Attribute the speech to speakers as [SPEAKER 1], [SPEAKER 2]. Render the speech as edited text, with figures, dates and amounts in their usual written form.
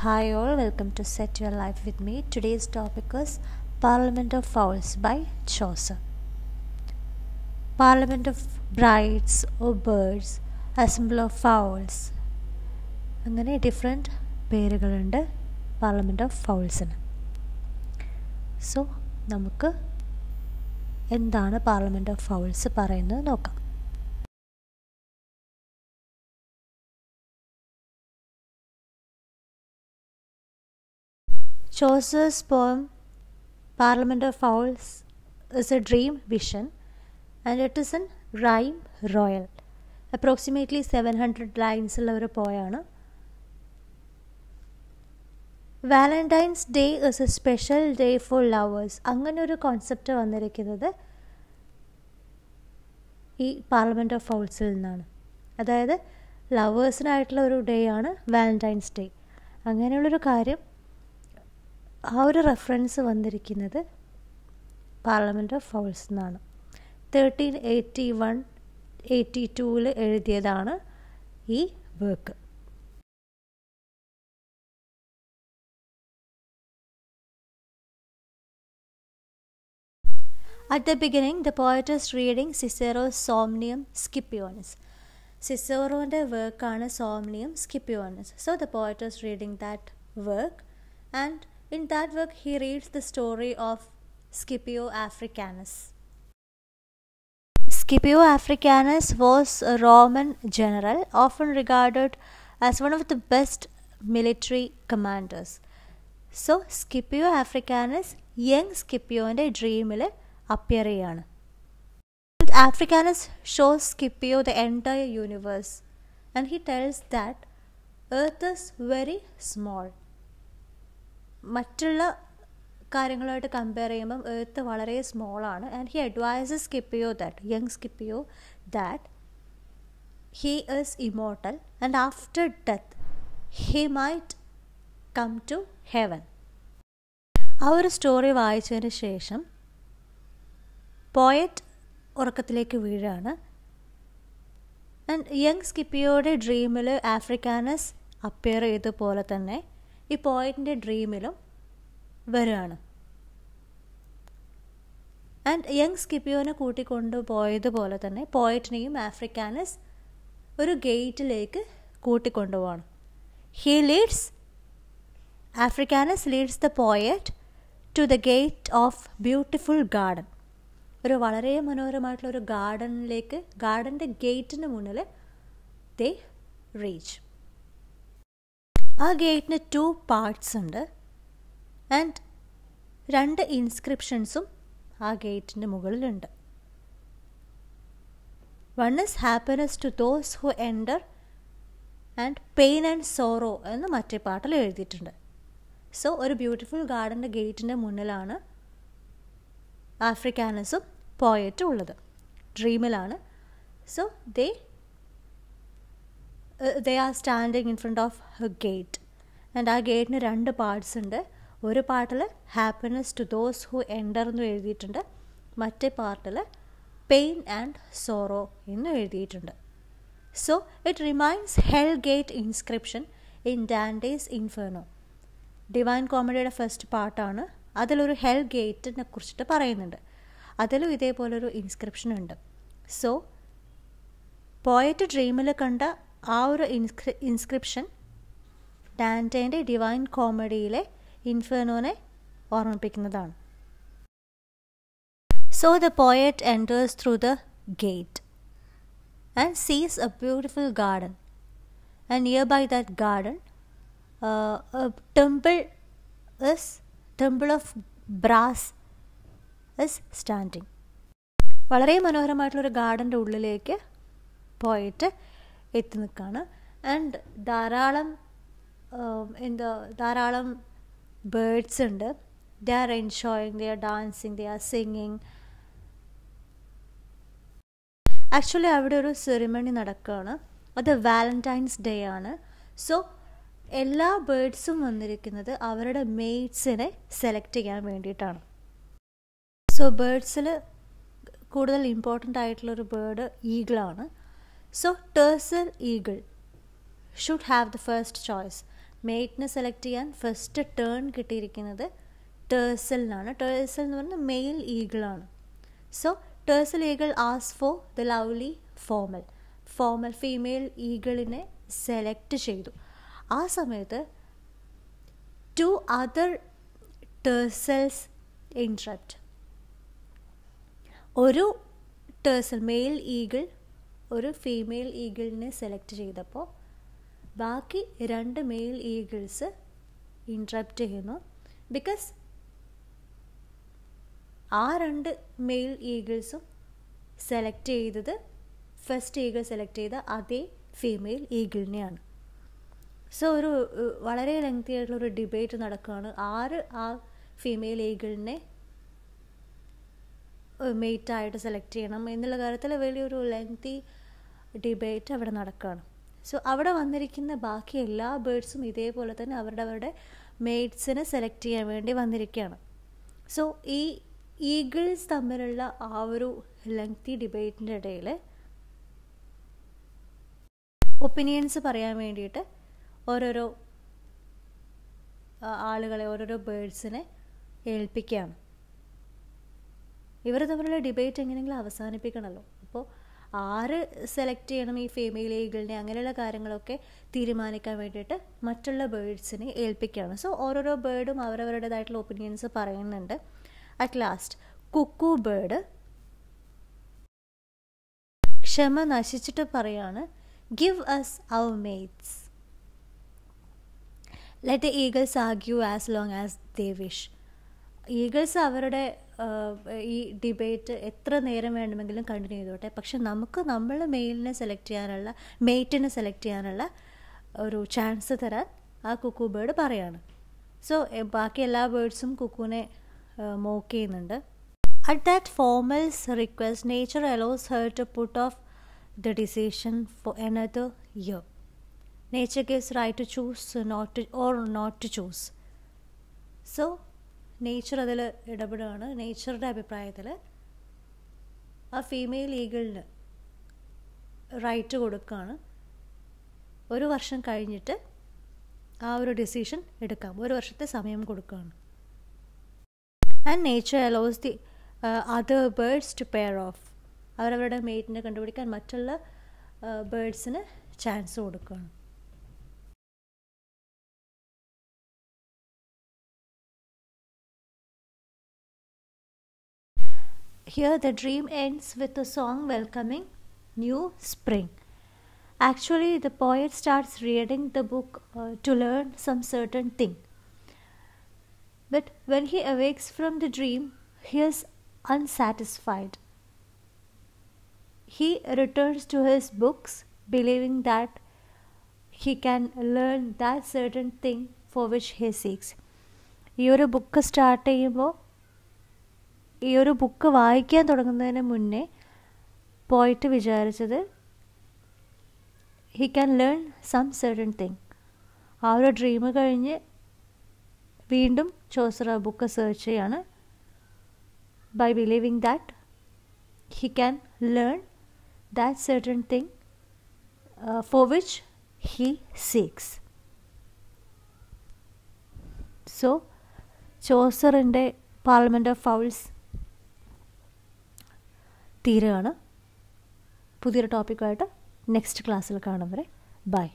[SPEAKER 1] Hi all, welcome to Set Your Life with me. Today's topic is Parliament of Fowls by Chaucer. Parliament of brides or birds, Assembly of Fowls. അങ്ങനെ different പേരുകളുണ്ട് parliament of ഫൗൾസിന്. So നമുക്ക് എന്താണ് parliament of fouls പറയുന്നത് നോക്കാം. Chaucer's poem Parliament of Fowls is a dream vision and it is in rhyme royal. Approximately 700 lines ഉള്ള ഒരു പോയാണ്. Valentine's day is a special day for lovers. അങ്ങനെ ഒരു concept വന്നിരിക്കുന്നത് ഈ പാർലമെൻറ്റ് ഓഫ് ഫൗൾസിൽ നിന്നാണ്. അതായത് ലവേഴ്സിനായിട്ടുള്ള ഒരു ഡേ ആണ് വാലന്റൈൻസ് ഡേ. അങ്ങനെയുള്ളൊരു കാര്യം ആ ഒരു റെഫറൻസ് വന്നിരിക്കുന്നത് പാർലമെൻറ്റ് ഓഫ് ഫൗൾസ് എന്നാണ്. 1381-82 എഴുതിയതാണ് ഈ work. At the beginning, the poet is reading Cicero's Somnium Scipionis. സിസേറോൻ്റെ വർക്കാണ് സോംനിയം സ്കിപ്പിയോണിസ്. So the poet is reading that work, and in that work he reads the story of Scipio Africanus. Scipio Africanus was a Roman general, often regarded as one of the best military commanders. So Scipio Africanus young Scipioൻ്റെ ഡ്രീമിൽ appear ചെയ്യാണ്. Africanus shows Scipio the entire universe and he tells that Earth is very small. മറ്റുള്ള കാര്യങ്ങളുമായിട്ട് compare ചെയ്യുമ്പം earth വളരെ സ്മോളാണ്. And he advises Scipio that young Scipio that he is immortal and after death he might come to heaven. ആ ഒരു story വായിച്ചതിന് ശേഷം poet ഉറക്കത്തിലേക്ക് വീഴാണ്. ആൻഡ് യങ് സ്കിപ്പിയോയുടെ ഡ്രീമിൽ ആഫ്രിക്കാനസ് അപ്പിയർ ചെയ്ത പോലെ തന്നെ ഈ പോയറ്റിൻ്റെ ഡ്രീമിലും വരികയാണ്. ആൻഡ് യങ് സ്കിപ്പിയോനെ കൂട്ടിക്കൊണ്ടുപോയതുപോലെ തന്നെ പോയറ്റിനെയും ആഫ്രിക്കാനസ് ഒരു ഗേറ്റിലേക്ക് കൂട്ടിക്കൊണ്ടുപോവാണ്. Africanus leads the poet to the gate of beautiful garden. ഒരു വളരെ മനോഹരമായിട്ടുള്ള ഒരു ഗാർഡനിലേക്ക്, ഗാർഡൻ്റെ ഗേറ്റിന് മുന്നിൽ ദേ റീച്ച്. ആ ഗേറ്റിന് 2 പാർട്സ് ഉണ്ട് ആൻഡ് 2 ഇൻസ്ക്രിപ്ഷൻസും ആ ഗേറ്റിൻ്റെ മുകളിലുണ്ട്. One is happiness to those who enter and pain and sorrow എന്ന് മറ്റേ പാട്ടിൽ എഴുതിയിട്ടുണ്ട്. സോ ഒരു ബ്യൂട്ടിഫുൾ ഗാർഡൻ്റെ ഗേറ്റിൻ്റെ മുന്നിലാണ് ആഫ്രിക്കാനസും പോയറ്റും ഉള്ളത്. ഡ്രീമിലാണ്. So they are standing in front of a gate and ആ ഗേറ്റിന് 2 പാർട്സ് ഉണ്ട്. ഒരു പാർട്ടിൽ happiness to those who enter എന്ന് എഴുതിയിട്ടുണ്ട്, മറ്റേ പാർട്ടിൽ പെയിൻ ആൻഡ് സോറോ എന്ന് എഴുതിയിട്ടുണ്ട്. So it reminds hell gate inscription in Dante's Inferno. Divine കോമഡിയുടെ ഫസ്റ്റ് പാർട്ടാണ്. അതിലൊരു ഹെൽ ഗേറ്റിനെ കുറിച്ചിട്ട് പറയുന്നുണ്ട്. അതിലും ഇതേപോലൊരു ഇൻസ്ക്രിപ്ഷൻ ഉണ്ട്. സോ പോയറ്റ് ഡ്രീമിൽ കണ്ട ആ ഒരു ഇൻസ്ക്രിപ്ഷൻ ഡാൻറ്റേൻ്റെ ഡിവൈൻ കോമഡിയിലെ ഇൻഫെർണോനെ ഓർമ്മിപ്പിക്കുന്നതാണ്. So the poet enters through the gate and sees a beautiful garden and nearby that garden temple of brass is standing. വളരെ മനോഹരമായിട്ടുള്ളൊരു ഗാർഡൻ്റെ ഉള്ളിലേക്ക് പോയിട്ട് എത്തി നിൽക്കുകയാണ്. ആൻഡ് ധാരാളം ബേർഡ്സ് ഉണ്ട്. They are enjoying, they are dancing, they are singing. Actually അവിടെ ഒരു ceremony നടക്കുകയാണ്. അത് വാലന്റൈൻസ് ഡേ ആണ്. സോ എല്ലാ ബേർഡ്സും വന്നിരിക്കുന്നത് അവരുടെ മെയ്റ്റ്സിനെ സെലക്ട് ചെയ്യാൻ വേണ്ടിയിട്ടാണ്. സോ ബേർഡ്സിൽ കൂടുതൽ ഇമ്പോർട്ടൻ്റ് ആയിട്ടുള്ളൊരു ബേർഡ് ഈഗിളാണ്. So Tersel eagle should have the first choice. മെയ്റ്റിനെ സെലക്ട് ചെയ്യാൻ ഫസ്റ്റ് ടേൺ കിട്ടിയിരിക്കുന്നത് ടേഴ്സലിനാണ്. ടേഴ്സൽ എന്ന് പറഞ്ഞാൽ മെയിൽ ഈഗിളാണ്. So tercel eagle as for the lovely formel female ഈഗിളിനെ സെലക്ട് ചെയ്തു. ആ സമയത്ത് 2 other ടേഴ്സൽസ് ഇൻട്രപ്റ്റ്. ഒരു ടേഴ്സൽ മെയിൽ ഈഗിൾ ഒരു ഫീമെയിൽ ഈഗിളിനെ സെലക്ട് ചെയ്തപ്പോൾ ബാക്കി 2 മെയിൽ ഈഗിൾസ് ഇൻട്രപ്റ്റ് ചെയ്യുന്നു. ബിക്കോസ് ആ 2 മെയിൽ ഈഗിൾസും സെലക്ട് ചെയ്തത് ഫസ്റ്റ് ഈഗിൾ സെലക്ട് ചെയ്ത അതേ ഫീമെയിൽ ഈഗിളിനെയാണ്. സോ ഒരു വളരെ ലെങ്തി ആയിട്ടുള്ളൊരു ഡിബേറ്റ് നടക്കുകയാണ്. ആര് ആ ഫീമെയിൽ ഈഗിളിനെ മെയ്റ്റായിട്ട് സെലക്ട് ചെയ്യണം എന്നുള്ള കാര്യത്തിൽ വലിയൊരു ലെങ്തി ഡിബേറ്റ് അവിടെ നടക്കുകയാണ്. സോ അവിടെ വന്നിരിക്കുന്ന ബാക്കി എല്ലാ ബേർഡ്സും ഇതേപോലെ തന്നെ അവരുടെ മെയ്റ്റ്സിനെ സെലക്ട് ചെയ്യാൻ വേണ്ടി വന്നിരിക്കുകയാണ്. സോ ഈ ഈഗിൾസ് തമ്മിലുള്ള ആ ഒരു ലെങ്തി ഡിബേറ്റിൻ്റെ ഇടയിൽ ഒപ്പീനിയൻസ് പറയാൻ വേണ്ടിയിട്ട് ഓരോരോ ആളുകളെ ഓരോരോ ബേർഡ്സിനെ ഏൽപ്പിക്കുകയാണ്. ഇവർ തമ്മിലുള്ള ഡിബേറ്റ് എങ്ങനെയെങ്കിലും അവസാനിപ്പിക്കണമല്ലോ. അപ്പോൾ ആര് സെലക്ട് ചെയ്യണം ഈ ഫീമെയിൽ ഈഗിളിനെ അങ്ങനെയുള്ള കാര്യങ്ങളൊക്കെ തീരുമാനിക്കാൻ വേണ്ടിയിട്ട് മറ്റുള്ള ബേർഡ്സിനെ ഏൽപ്പിക്കുകയാണ്. സോ ഓരോരോ ബേർഡും അവരവരുടേതായിട്ടുള്ള ഒപ്പീനിയൻസ് പറയുന്നുണ്ട്. അറ്റ് ലാസ്റ്റ് കുക്കു ബേർഡ് ക്ഷമ നശിച്ചിട്ട് പറയാണ്, give us our mates. Let the eagles argue as long as they wish. Eagles അവരുടെ ഈ ഡിബേറ്റ് എത്ര നേരം വേണമെങ്കിലും കണ്ടിന്യൂ ചെയ്തോട്ടെ, പക്ഷെ നമുക്ക് നമ്മളെ മെയിറ്റിനെ സെലക്ട് ചെയ്യാനുള്ള ഒരു ചാൻസ് തരാൻ ആ കുക്കു ബേർഡ് പറയാണ്. സോ ബാക്കി എല്ലാ ബേർഡ്സും കുക്കുവിനെ മോക്ക് ചെയ്യുന്നുണ്ട്. At that formel's request nature allows her to put off the decision for another year. Nature gives right to choose not to choose. So nature അതിൽ ഇടപെടുകയാണ്. നേച്ചറുടെ അഭിപ്രായത്തിൽ ആ ഫീമെയിൽ ഈഗിളിന് റൈറ്റ് കൊടുക്കുകയാണ്. 1 വർഷം കഴിഞ്ഞിട്ട് ആ ഒരു ഡിസിഷൻ എടുക്കാം, 1 വർഷത്തെ സമയം കൊടുക്കുകയാണ്. And nature allows the other birds two pair of. അവരവരുടെ മെയ്റ്റിനെ കണ്ടുപിടിക്കാൻ മറ്റുള്ള ബേർഡ്സിന് ചാൻസ് കൊടുക്കുകയാണ്. Here the dream ends with a song welcoming new spring. Actually, the poet starts reading the book to learn some certain thing. But when he awakes from the dream, he is unsatisfied. He returns to his books believing that he can learn that certain thing for which he seeks. ഈ ഒരു book start ചെയ്യുമ്പോൾ, ഈ ഒരു book വായിക്കാൻ തുടങ്ങുന്നതിന് മുന്നേ പോയിട്ട് വിചാരിച്ചത് he can learn some certain thing. ആ ഒരു ഡ്രീം കഴിഞ്ഞ് വീണ്ടും ചോസർ ആ ബുക്ക് സെർച്ച് ചെയ്യാണ്. by believing that he can learn that certain thing for which he seeks. So ചോസറിൻ്റെ പാർലമെൻ്റ് ഓഫ് ഫൗൾസ് തീരുകയാണ്. പുതിയൊരു ടോപ്പിക്കായിട്ട് നെക്സ്റ്റ് ക്ലാസ്സിൽ കാണും വരെ ബൈ.